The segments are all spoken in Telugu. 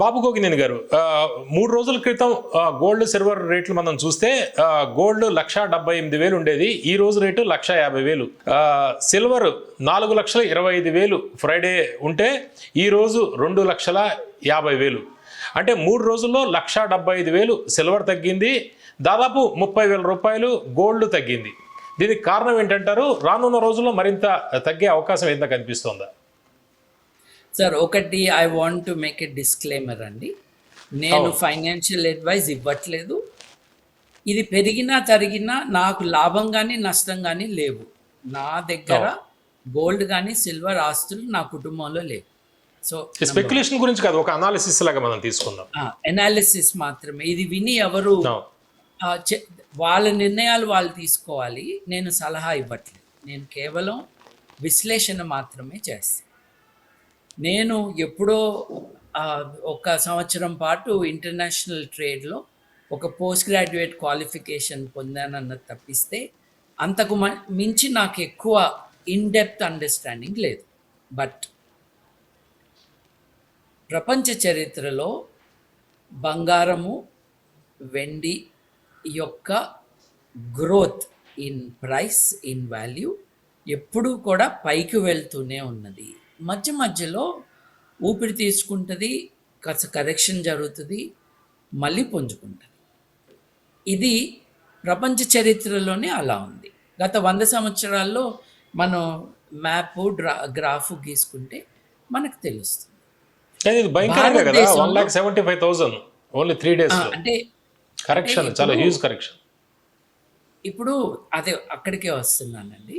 బాబు గోగినేని గారు, 3 రోజుల క్రితం గోల్డ్ సిల్వర్ రేట్లు మనం చూస్తే గోల్డ్ 1,78,000 ఉండేది. ఈ రోజు రేటు 1,50,000. సిల్వర్ 4,25,000 ఫ్రైడే ఉంటే ఈ రోజు 2,50,000. అంటే 3 రోజుల్లో 1,75,000 సిల్వర్ తగ్గింది, దాదాపు 30,000 రూపాయలు గోల్డ్ తగ్గింది. దీనికి కారణం ఏంటంటారు? రానున్న రోజుల్లో మరింత తగ్గే అవకాశం ఏంటో కనిపిస్తోందా? సార్, ఒకటి I want to make a disclaimer అండి. నేను ఫైనాన్షియల్ అడ్వైజ్ ఇవ్వట్లేదు. ఇది పెరిగినా తరిగినా నాకు లాభం కానీ నష్టం కానీ లేవు. నా దగ్గర గోల్డ్ కానీ సిల్వర్ ఆస్తులు నా కుటుంబంలో లేవు. సో స్పెక్యులేషన్ గురించి కాదు, ఒక అనాలిసిస్ లాగా మనం తీసుకుందాం. అనాలిసిస్ మాత్రమే. ఇది విని ఎవరు వాళ్ళ నిర్ణయాలు వాళ్ళు తీసుకోవాలి. నేను సలహా ఇవ్వట్లేదు. నేను కేవలం విశ్లేషణ మాత్రమే చేస్తాను. నేను ఎప్పుడో 1 సంవత్సరం పాటు ఇంటర్నేషనల్ ట్రేడ్లో ఒక పోస్ట్ గ్రాడ్యుయేట్ క్వాలిఫికేషన్ పొందానన్నది తప్పిస్తే అంతకు మించి నాకు ఎక్కువ ఇన్డెప్త్ అండర్స్టాండింగ్ లేదు. బట్ ప్రపంచ చరిత్రలో బంగారము, వెండి యొక్క growth in price, in value ఎప్పుడూ కూడా పైకి వెళ్తూనే ఉన్నది. మధ్య మధ్యలో ఊపిరి తీసుకుంటుంది, కాస్త కరెక్షన్ జరుగుతుంది, మళ్ళీ పుంజుకుంటుంది. ఇది ప్రపంచ చరిత్రలోనే అలా ఉంది. గత 100 సంవత్సరాల్లో మనం మ్యాప్ గ్రాఫ్ గీసుకుంటే మనకు తెలుస్తుంది. ఓన్లీ 3 days అంటే కరెక్షన్, చాలా హ్యూజ్ కరెక్షన్. ఇప్పుడు అదే అక్కడికే వస్తున్నానండి.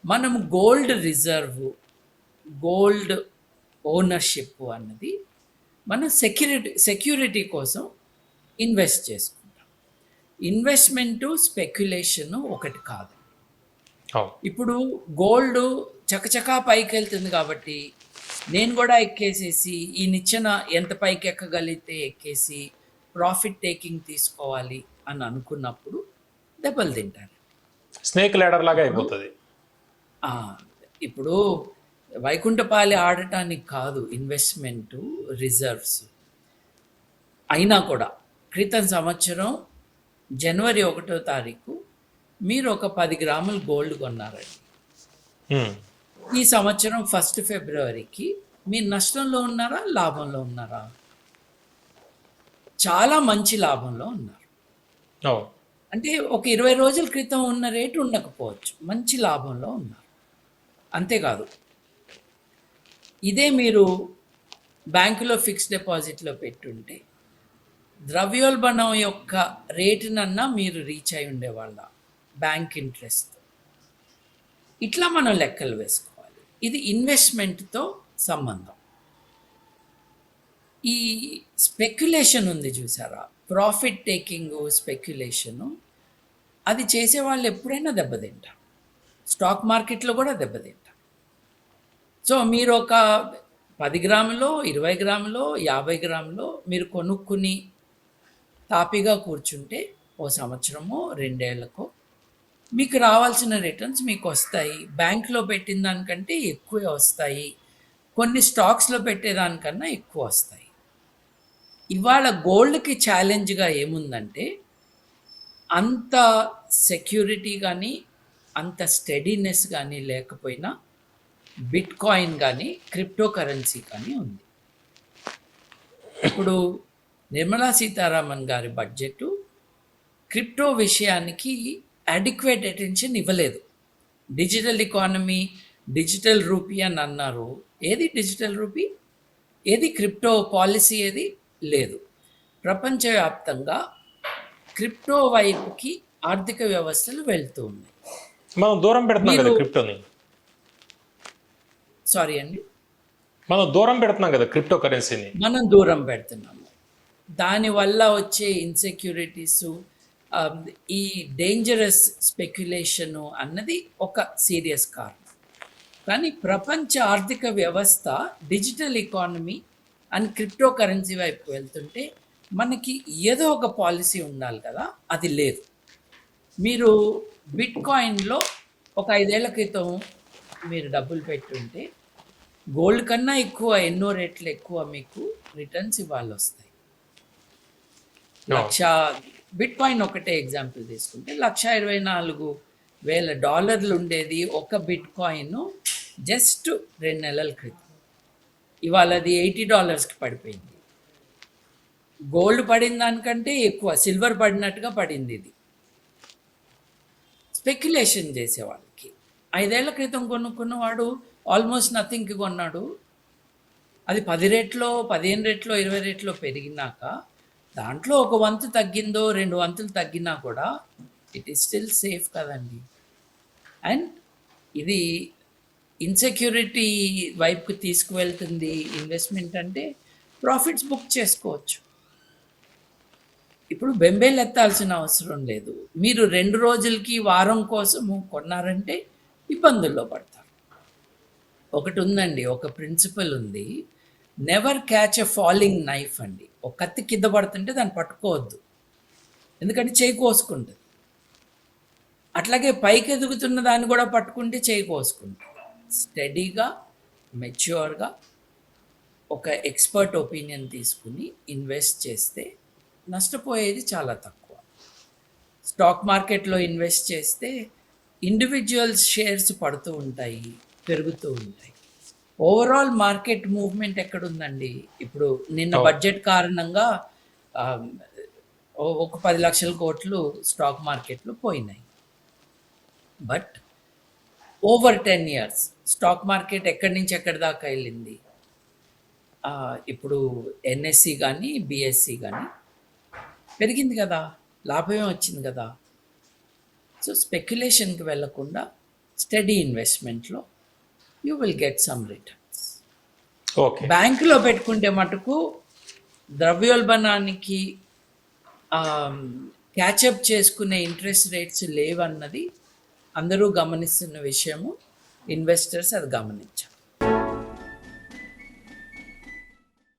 మనం గోల్డ్ రిజర్వ్, గోల్డ్ ఓనర్షిప్ అన్నది మనం సెక్యూరిటీ కోసం ఇన్వెస్ట్ చేసుకుంటాం. ఇన్వెస్ట్మెంటు, స్పెక్యులేషను ఒకటి కాదు. ఇప్పుడు గోల్డ్ చకచకా పైకి వెళ్తుంది కాబట్టి నేను కూడా ఎక్కేసేసి ఈ నిచ్చెన ఎంత పైకి ఎక్కగలిగితే ఎక్కేసి ప్రాఫిట్ టేకింగ్ తీసుకోవాలి అని అనుకున్నప్పుడు దెబ్బలు తింటారు. స్నేక్ ల్యాడర్ లాగా అయిపోతుంది. ఇప్పుడు వైకుంఠపాలి ఆడటానికి కాదు ఇన్వెస్ట్మెంటు, రిజర్వ్స్. అయినా కూడా క్రితం సంవత్సరం జనవరి 1వ తారీఖు మీరు ఒక 10 గ్రాములు గోల్డ్ కొన్నారండి. ఈ సంవత్సరం 1 ఫిబ్రవరికి మీరు నష్టంలో ఉన్నారా, లాభంలో ఉన్నారా? చాలా మంచి లాభంలో ఉన్నారు. అంటే ఒక 20 రోజుల క్రితం ఉన్న రేటు ఉండకపోవచ్చు, మంచి లాభంలో ఉన్నారు. అంతేకాదు, ఇదే మీరు బ్యాంకులో ఫిక్స్డ్ డిపాజిట్లో పెట్టుంటే ద్రవ్యోల్బణం యొక్క రేటునన్నా మీరు రీచ్ అయి ఉండేవాళ్ళ, బ్యాంక్ ఇంట్రెస్ట్. ఇట్లా మనం లెక్కలు వేసుకోవాలి. ఇది ఇన్వెస్ట్మెంట్తో సంబంధం. ఈ స్పెక్యులేషన్ ఉంది చూసారా, ప్రాఫిట్ టేకింగ్ స్పెక్యులేషను, అది చేసేవాళ్ళు ఎప్పుడైనా దెబ్బతింటారు. స్టాక్ మార్కెట్లో కూడా దెబ్బతింటారు. సో మీరు ఒక 10 గ్రాములో, 20 గ్రాములో, 50 గ్రాములో మీరు కొనుక్కుని తాపీగా కూర్చుంటే ఓ సంవత్సరమో 2 ఏళ్లకో మీకు రావాల్సిన రిటర్న్స్ మీకు వస్తాయి. బ్యాంకులో పెట్టిన దానికంటే ఎక్కువే వస్తాయి, కొన్ని స్టాక్స్లో పెట్టేదానికన్నా ఎక్కువ వస్తాయి. ఇవాళ గోల్డ్కి ఛాలెంజ్గా ఏముందంటే అంత సెక్యూరిటీ కానీ అంత స్టెడీనెస్ కానీ లేకపోయినా బిట్ కాయిన్ కానీ క్రిప్టో కరెన్సీ కానీ ఉంది. ఇప్పుడు నిర్మలా సీతారామన్ గారి బడ్జెట్ క్రిప్టో విషయానికి అడిక్వేట్ అటెన్షన్ ఇవ్వలేదు. డిజిటల్ ఎకానమీ, డిజిటల్ రూపీ అని అన్నారు. ఏది డిజిటల్ రూపీ? ఏది క్రిప్టో పాలసీ? ఏది లేదు. ప్రపంచవ్యాప్తంగా క్రిప్టో వైపుకి ఆర్థిక వ్యవస్థలు వెళ్తూ ఉన్నాయి. మనం దూరం పెడుతున్నాం కదా క్రిప్టోని. సారీ అండి, మనం దూరం పెడుతున్నాం కదా క్రిప్టో కరెన్సీని. మనం దూరం పెడుతున్నాము. దానివల్ల వచ్చే ఇన్సెక్యూరిటీసు, ఈ డేంజరస్ స్పెక్యులేషను అన్నది ఒక సీరియస్ కారణం. కానీ ప్రపంచ ఆర్థిక వ్యవస్థ digital economy and crypto currency వైపు వెళ్తుంటే మనకి ఏదో ఒక పాలసీ ఉండాలి కదా, అది లేదు. మీరు బిట్ కాయిన్లో ఒక 5 ఏళ్ల క్రితం మీరు డబ్బులు పెట్టుంటే గోల్డ్ కన్నా ఎక్కువ ఎన్నో రెట్లు ఎక్కువ మీకు రిటర్న్స్ ఇవాళ వస్తాయి. లక్ష బిట్ కాయిన్ ఒకటే ఎగ్జాంపుల్ తీసుకుంటే $1,24,000 ఉండేది ఒక బిట్ కాయిన్ జస్ట్ 2 నెలల క్రితం. ఇవాళ అది $80కి పడిపోయింది. గోల్డ్ పడిన దానికంటే ఎక్కువ సిల్వర్ పడినట్టుగా పడింది ఇది. స్పెక్యులేషన్ చేసేవాళ్ళకి 5 ఏళ్ల క్రితం కొనుక్కున్నవాడు ఆల్మోస్ట్ నథింగ్కి కొన్నాడు. అది 10 రెట్లో 15 రెట్లో 20 రెట్లో పెరిగినాక దాంట్లో ఒక వంతు తగ్గిందో 2 వంతులు తగ్గినా కూడా ఇట్ ఈస్ స్టిల్ సేఫ్ కదండి. అండ్ ఇది ఇన్సెక్యూరిటీ వైపుకి తీసుకువెళ్తుంది ఇన్వెస్ట్మెంట్ అంటే ప్రాఫిట్స్ బుక్ చేసుకోవచ్చు. ఇప్పుడు బెంబేలు ఎత్తాల్సిన అవసరం లేదు. మీరు 2 రోజులకి వారం కోసము కొన్నారంటే ఇబ్బందుల్లో పడతారు. ఒకటి ఉందండి, ఒక ప్రిన్సిపల్ ఉంది, నెవర్ క్యాచ్ ఎ ఫాలింగ్ నైఫ్ అండి. ఒక కత్తి కింద పడుతుంటే దాన్ని పట్టుకోవద్దు, ఎందుకంటే చేయి కోసుకుంటుంది. అట్లాగే పైకి ఎదుగుతున్న దాన్ని కూడా పట్టుకుంటే చేయి కోసుకుంటుంది. స్టడీగా మెచ్యూర్గా ఒక ఎక్స్పర్ట్ ఒపీనియన్ తీసుకుని ఇన్వెస్ట్ చేస్తే నష్టపోయేది చాలా తక్కువ. స్టాక్ మార్కెట్లో ఇన్వెస్ట్ చేస్తే ఇండివిజువల్స్ షేర్స్ పడుతూ ఉంటాయి, పెరుగుతూ ఉంటాయి. ఓవరాల్ మార్కెట్ మూవ్మెంట్ ఎక్కడుందండి? ఇప్పుడు నిన్న బడ్జెట్ కారణంగా ఒక 10 లక్షల కోట్లు స్టాక్ మార్కెట్లో పోయినాయి. But over 10 years stock market ఎక్కడి నుంచి ఎక్కడి దాకా వెళ్ళింది? ఇప్పుడు ఎన్ఎస్సి కానీ బిఎస్సి కానీ పెరిగింది కదా, లాభమే వచ్చింది కదా. సో స్పెక్యులేషన్కి వెళ్ళకుండా స్టడీ ఇన్వెస్ట్మెంట్లో you will get some returns. Okay. బ్యాంకులో పెట్టుకుంటే మటుకు ద్రవ్యోల్బణానికి క్యాచప్ చేసుకునే ఇంట్రెస్ట్ రేట్స్ లేవన్నది అందరూ గమనిస్తున్న విషయము. ఇన్వెస్టర్స్ అది గమనించారు.